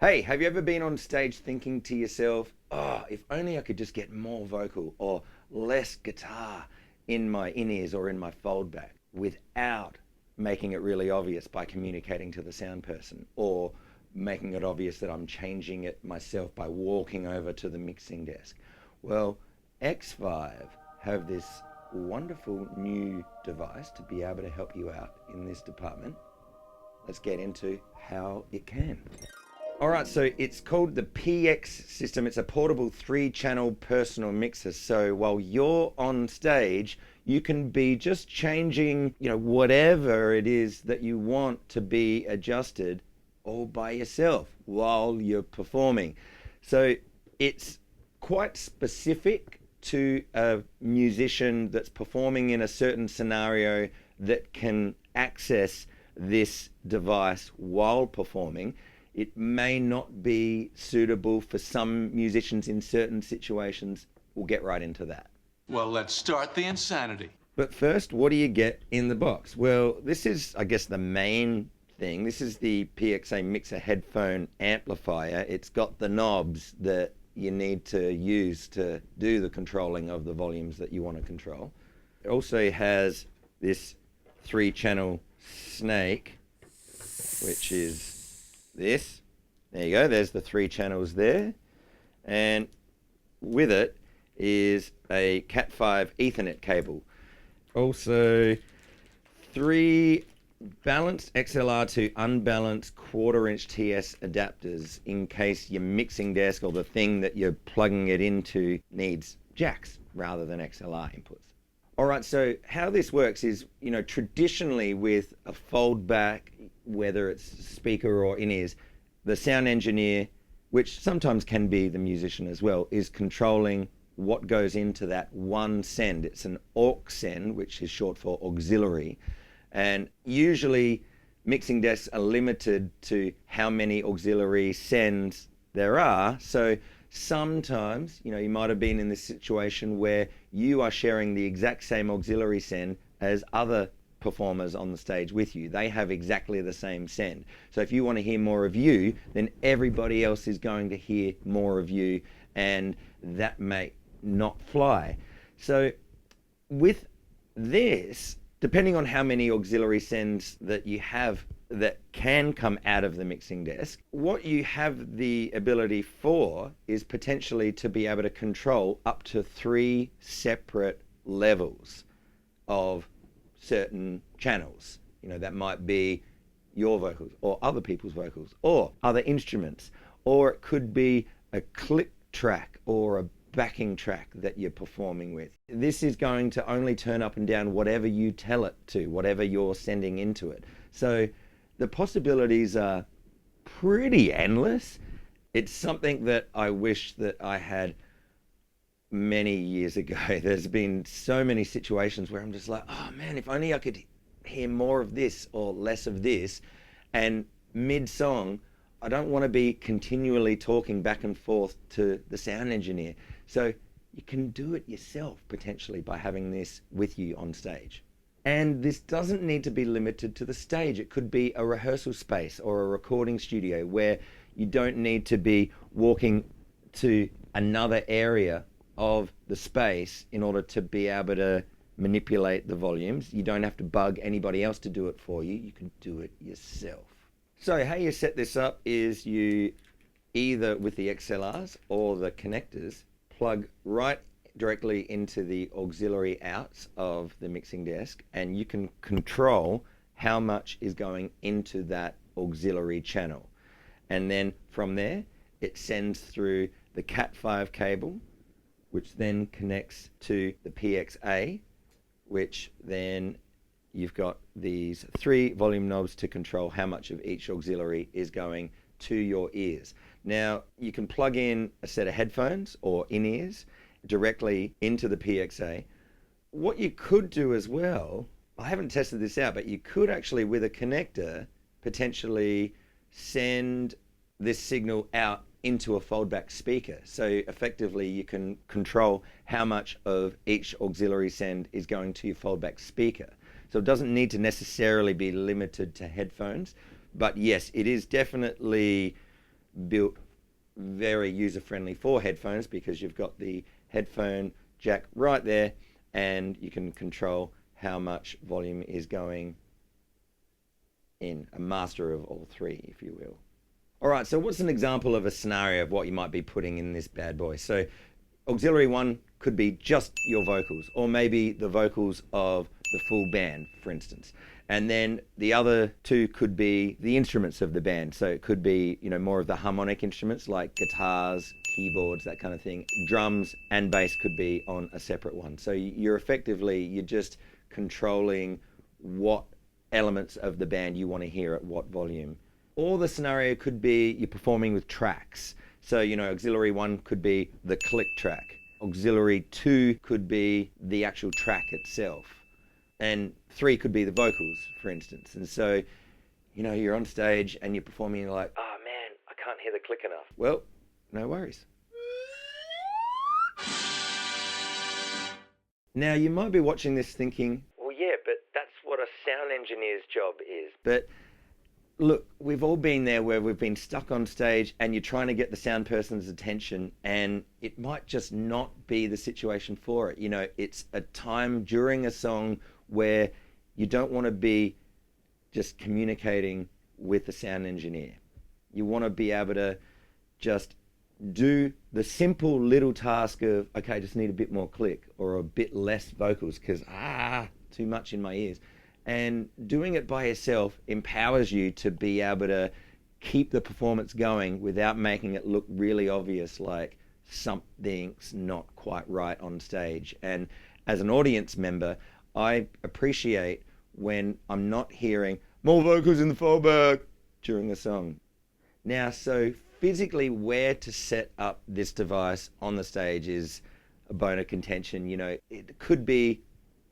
Hey, have you ever been on stage thinking to yourself, oh, if only I could just get more vocal or less guitar in my in-ears or in my foldback without making it really obvious by communicating to the sound person or making it obvious that I'm changing it myself by walking over to the mixing desk? Well, Xvive have this wonderful new device to be able to help you out in this department. Let's get into how it can. All right, so it's called the PX system. It's a portable 3-channel personal mixer. So while you're on stage, you can be just changing, whatever it is that you want to be adjusted all by yourself while you're performing. So it's quite specific to a musician that's performing in a certain scenario that can access this device while performing. It may not be suitable for some musicians in certain situations. We'll get right into that. Well, let's start the insanity. But first, what do you get in the box? Well, this is, I guess, the main thing. This is the PXA Mixer Headphone Amplifier. It's got the knobs that you need to use to do the controlling of the volumes that you want to control. It also has this 3-channel snake, which is this. There you go, there's the 3 channels there. And with it is a Cat5 Ethernet cable. Also 3 balanced XLR to unbalanced 1/4" TS adapters in case your mixing desk or the thing that you're plugging it into needs jacks rather than XLR inputs. All right, so how this works is, traditionally with a foldback, whether it's speaker or in-ears, the sound engineer, which sometimes can be the musician as well, is controlling what goes into that one send. It's an aux send, which is short for auxiliary. And usually mixing desks are limited to how many auxiliary sends there are. So sometimes, you might have been in this situation where you are sharing the exact same auxiliary send as other performers on the stage with you. They have exactly the same send. So if you want to hear more of you, then everybody else is going to hear more of you, and that may not fly. So with this, depending on how many auxiliary sends that you have that can come out of the mixing desk, what you have the ability for is potentially to be able to control up to 3 separate levels of certain channels. That might be your vocals or other people's vocals or other instruments, or it could be a click track or a backing track that you're performing with. This is going to only turn up and down whatever you tell it to, whatever you're sending into it. So the possibilities are pretty endless. It's something that I wish that I had many years ago. There's been so many situations where I'm just like, oh man, if only I could hear more of this or less of this. And mid-song, I don't want to be continually talking back and forth to the sound engineer. So you can do it yourself potentially by having this with you on stage. And this doesn't need to be limited to the stage. It could be a rehearsal space or a recording studio where you don't need to be walking to another area of the space in order to be able to manipulate the volumes. You don't have to bug anybody else to do it for you. You can do it yourself. So how you set this up is you either with the XLRs or the connectors plug right directly into the auxiliary outs of the mixing desk, and you can control how much is going into that auxiliary channel. And then from there, it sends through the Cat5 cable, which then connects to the PXA, which then you've got these 3 volume knobs to control how much of each auxiliary is going to your ears. Now, you can plug in a set of headphones or in-ears directly into the PXA. What you could do as well, I haven't tested this out, but you could actually, with a connector, potentially send this signal out into a foldback speaker. So effectively you can control how much of each auxiliary send is going to your foldback speaker. So it doesn't need to necessarily be limited to headphones, but yes, it is definitely built very user-friendly for headphones because you've got the headphone jack right there and you can control how much volume is going in. A master of all three, if you will. All right, so what's an example of a scenario of what you might be putting in this bad boy? So auxiliary 1 could be just your vocals, or maybe the vocals of the full band, for instance. And then the other 2 could be the instruments of the band. So it could be, more of the harmonic instruments like guitars, keyboards, that kind of thing. Drums and bass could be on a separate one. So you're just controlling what elements of the band you want to hear at what volume. Or the scenario could be you're performing with tracks. So, auxiliary 1 could be the click track. Auxiliary 2 could be the actual track itself. And 3 could be the vocals, for instance. And so, you're on stage and you're performing and you're like, oh man, I can't hear the click enough. Well, no worries. Now, you might be watching this thinking, well, yeah, but that's what a sound engineer's job is. But look, we've all been there where we've been stuck on stage and you're trying to get the sound person's attention and it might just not be the situation for it. It's a time during a song where you don't want to be just communicating with the sound engineer. You want to be able to just do the simple little task of, okay, I just need a bit more click or a bit less vocals because, too much in my ears. And doing it by yourself empowers you to be able to keep the performance going without making it look really obvious like something's not quite right on stage. And as an audience member, I appreciate when I'm not hearing more vocals in the foldback during a song. Now, so physically where to set up this device on the stage is a bone of contention. It could be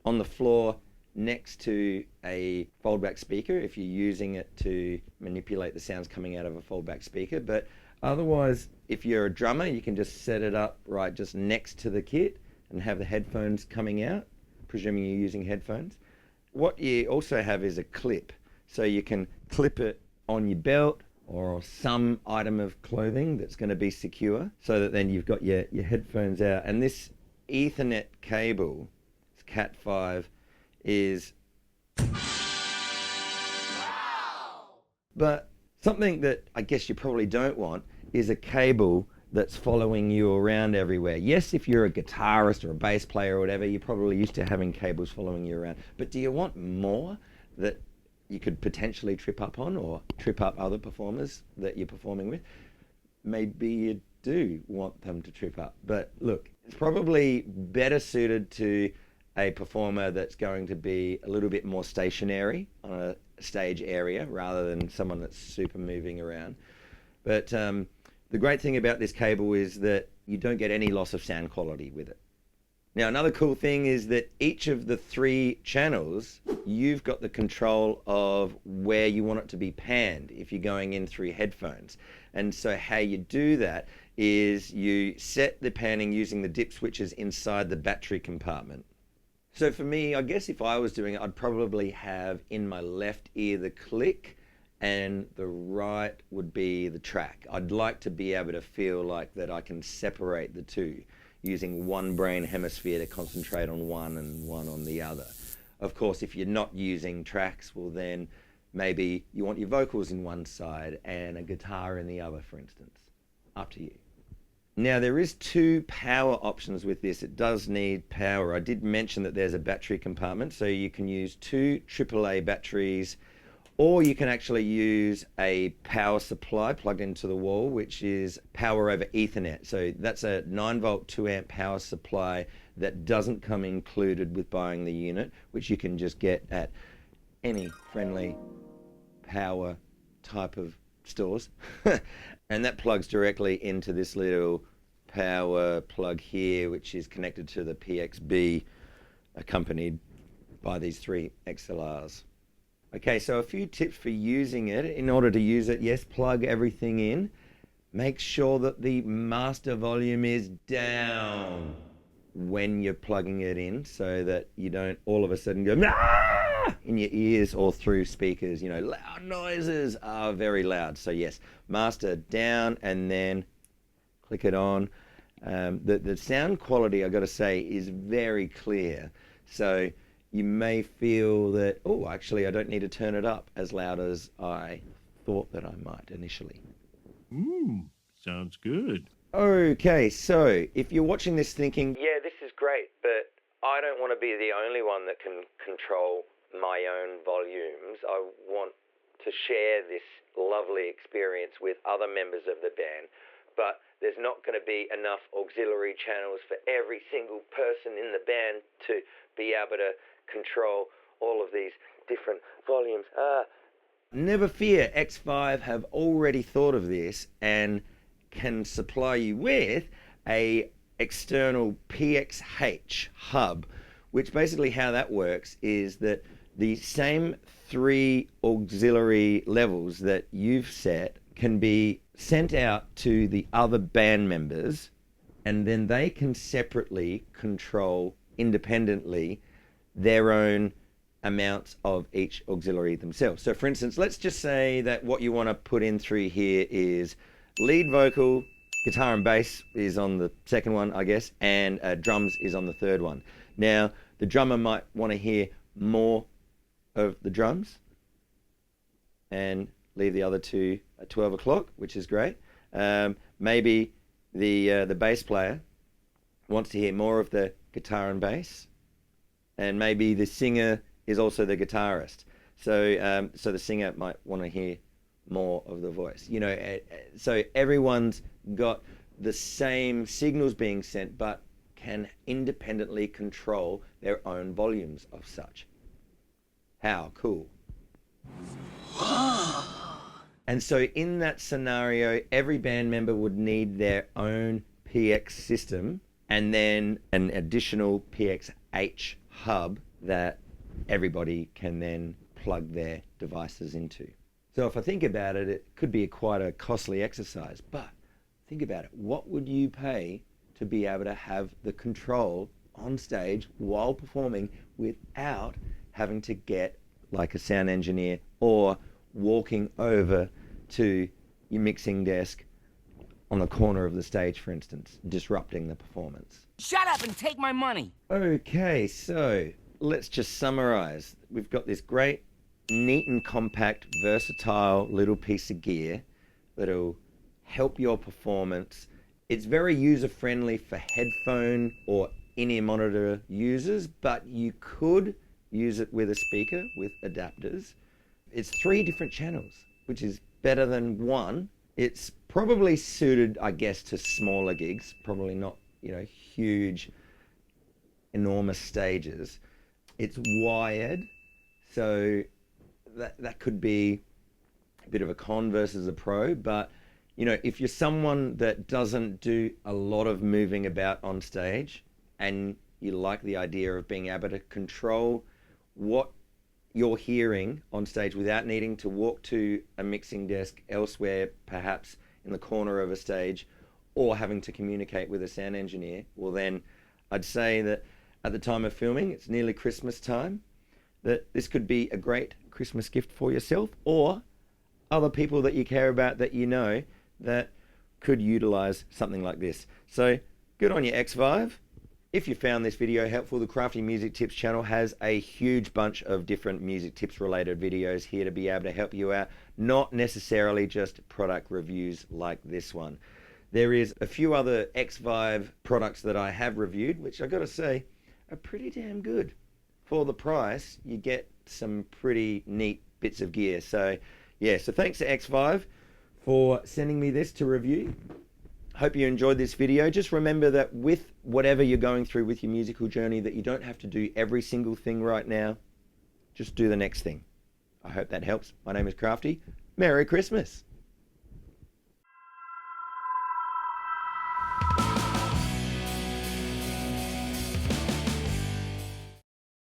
on the floor next to a foldback speaker if you're using it to manipulate the sounds coming out of a foldback speaker. But otherwise, if you're a drummer, you can just set it up right just next to the kit and have the headphones coming out, presuming you're using headphones. What you also have is a clip. So you can clip it on your belt or some item of clothing that's going to be secure so that then you've got your headphones out. And this Ethernet cable, it's Cat 5, is but something that I guess you probably don't want is a cable that's following you around everywhere. Yes, if you're a guitarist or a bass player or whatever, you're probably used to having cables following you around. But do you want more that you could potentially trip up on or trip up other performers that you're performing with? Maybe you do want them to trip up. But look, it's probably better suited to a performer that's going to be a little bit more stationary on a stage area rather than someone that's super moving around. But the great thing about this cable is that you don't get any loss of sound quality with it. Now, another cool thing is that each of the 3 channels, you've got the control of where you want it to be panned if you're going in through headphones. And so how you do that is you set the panning using the dip switches inside the battery compartment. So for me, I guess if I was doing it, I'd probably have in my left ear the click and the right would be the track. I'd like to be able to feel like that I can separate the two using one brain hemisphere to concentrate on one and one on the other. Of course, if you're not using tracks, well then maybe you want your vocals in one side and a guitar in the other, for instance. Up to you. Now, there is 2 power options with this. It does need power. I did mention that there's a battery compartment, so you can use 2 AAA batteries, or you can actually use a power supply plugged into the wall, which is power over Ethernet. So that's a 9-volt, 2-amp power supply that doesn't come included with buying the unit, which you can just get at any friendly power type of stores. And that plugs directly into this little power plug here, which is connected to the PXB, accompanied by these 3 XLRs. Okay, so a few tips for using it. In order to use it, yes, plug everything in. Make sure that the master volume is down when you're plugging it in so that you don't all of a sudden go, "Ah!" in your ears or through speakers. You know, loud noises are very loud. So yes, master down and then click it on. The sound quality, I got to say, is very clear. So you may feel that, oh, actually, I don't need to turn it up as loud as I thought that I might initially. Sounds good. Okay, so if you're watching this thinking, yeah, this is great, but I don't want to be the only one that can control my own volumes. I want to share this lovely experience with other members of the band, but there's not going to be enough auxiliary channels for every single person in the band to be able to control all of these different volumes. Never fear, Xvive have already thought of this and can supply you with a external PXH hub, which basically how that works is that the same 3 auxiliary levels that you've set can be sent out to the other band members, and then they can separately control independently their own amounts of each auxiliary themselves. So for instance, let's just say that what you want to put in through here is lead vocal, guitar and bass is on the second one, I guess, and drums is on the third one. Now, the drummer might want to hear more of the drums and leave the other 2 at 12 o'clock, which is great. Maybe the bass player wants to hear more of the guitar and bass, and maybe the singer is also the guitarist. So the singer might want to hear more of the voice. You know, so everyone's got the same signals being sent, but can independently control their own volumes of such. How cool. And so in that scenario, every band member would need their own PX system and then an additional PXH hub that everybody can then plug their devices into. So if I think about it, it could be quite a costly exercise, but think about it. What would you pay to be able to have the control on stage while performing without having to get like a sound engineer or walking over to your mixing desk on the corner of the stage, for instance, disrupting the performance? Shut up and take my money. Okay, so let's just summarize. We've got this great, neat and compact, versatile little piece of gear that'll help your performance. It's very user-friendly for headphone or in-ear monitor users, but you could use it with a speaker with adapters. It's 3 different channels, which is better than 1. It's probably suited, I guess, to smaller gigs, probably not, you know, huge, enormous stages. It's wired, so that could be a bit of a con versus a pro, but you know, if you're someone that doesn't do a lot of moving about on stage and you like the idea of being able to control what you're hearing on stage without needing to walk to a mixing desk elsewhere, perhaps in the corner of a stage, or having to communicate with a sound engineer, well then I'd say that at the time of filming, it's nearly Christmas time, that this could be a great Christmas gift for yourself or other people that you care about that you know that could utilize something like this. So good on you, Xvive. If you found this video helpful, the Crafty Music Tips channel has a huge bunch of different music tips related videos here to be able to help you out, not necessarily just product reviews like this one. There is a few other Xvive products that I have reviewed, which I gotta say are pretty damn good. For the price, you get some pretty neat bits of gear. So yeah, so thanks to Xvive for sending me this to review. Hope you enjoyed this video. Just remember that with whatever you're going through with your musical journey, that you don't have to do every single thing right now. Just do the next thing. I hope that helps. My name is Crafty. Merry Christmas.